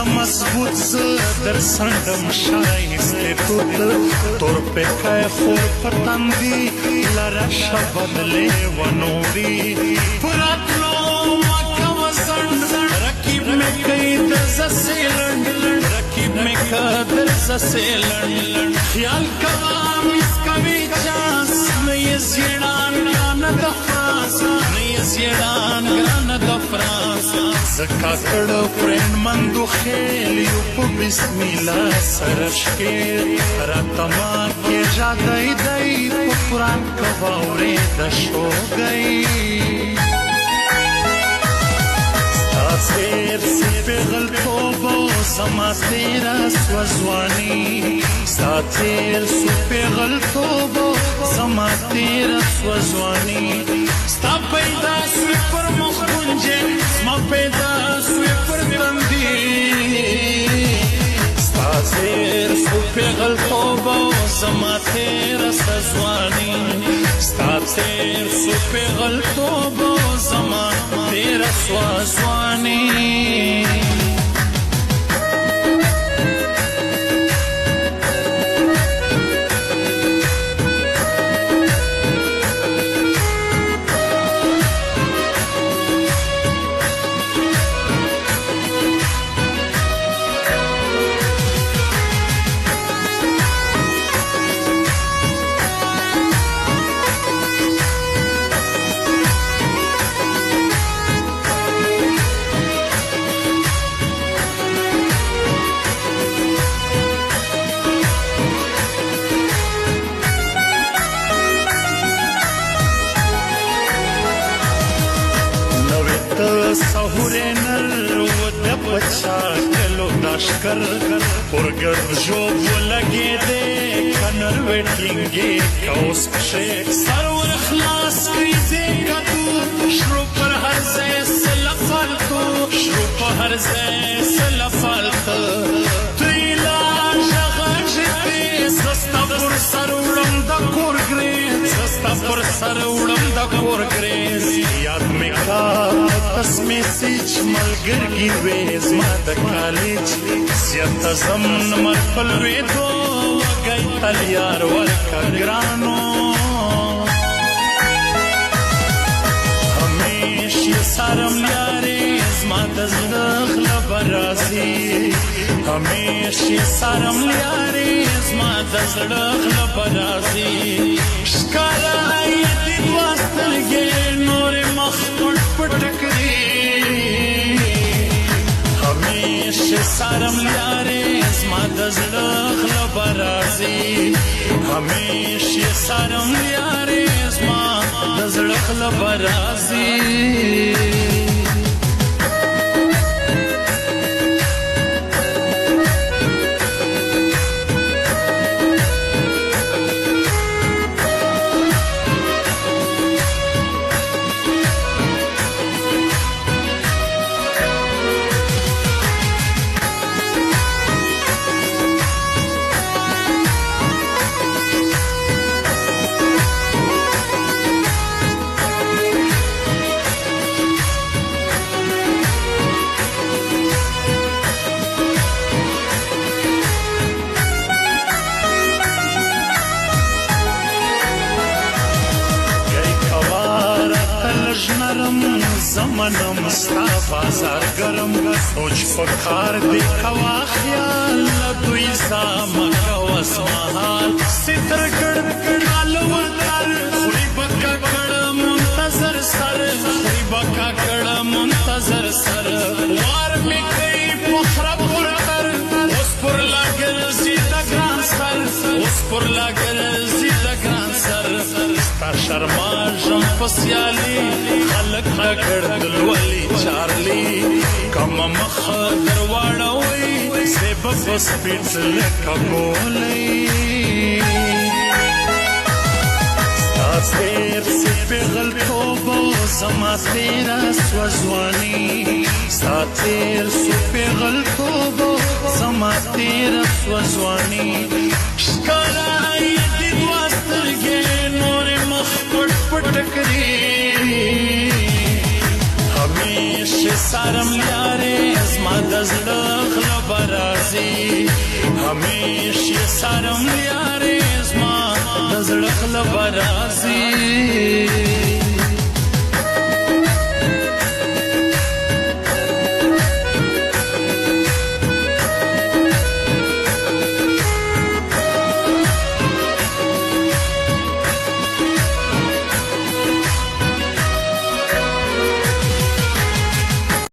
مضبوط زه در څنډم شایسته توت تور پکای خور په تندي لره شبد لیونوري پراتلو مکه وزند رکیب مې کوي د زسیلند رکیب مې کوي د زسیلند خیال کوه میس کوي چانس نه یې زیړان ګرانه د فرانس نه یې زیړان ګرانه د فرانس زکا کړه فرینډ مندو خیل یو په بسم الله سره شکیل راته ما کې جادای دی په قرآن کې واورې د شو گئی سیر سی پیغل توبو زما تیرا سوزوانی ستا تیر سی پیغل توبو زما تیرا سوزوانی ستا پیدا سوی پر مخ گنجے زما پیدا سوی پر تندی ستا تیر سی پیغل توبو زما تیرا سوزوانی ستا تیر سی پیغل توبو زما تیرا سوزوانی سهوره نر و د بچا کلو داشکر پرګر جوب لګې دې کنر وټینګې کاوس کښې سرور خلاص کړي دې کتو شرو پر هر ځای سلا فالتو شرو په هر ځای سلا فالتو تیلا ژغږې سستا پر سر وړم د کور ګرې سستا پر سر وړم د کور ګرې یاد مې کا میسیج ملګرګي وې زما د کالج زیاته زمن مرفل وې دو وګی تلیار ورکا ګرانو همیشه سارم یارې زما د زړه خله برازي همیشه سارم یارې زما د زړه خله برازي ښکاره یې دې دوه سترګې نورې مخ پټ پټ کړي همیشه سارم لیارې زما د زړه خله برازي همیشه سارم لیارې زما د زړه خله برازي زمانم ستا بازار گرم سوچ پکار دی کوا خیال دوی زاما کوا سمحال ستر گڑ گڑالو ودار خوری بکا گڑ منتظر سر خوری بکا گڑ منتظر سر وار می کئی پخرا پرکر اس پر لاگر زیدہ گران سر اس پر لاگر زیدہ گران سر ستا شرما جم پسیالی خلق کړ دلولي چارلي کم مخ درواړوي سیب بس پیټ لکه ګولې سیر سی پیغل توبو زما تیرا سوزوانی ستا تیر سی پیغل توبو زما تیرا سوزوانی ښکاره یې دې دوه سترګې نورې مخ پټ پټ کړي همیشه سارم لیارې زما د زړه خله برازي هميشه سرم یارې زما د زړه خله برازي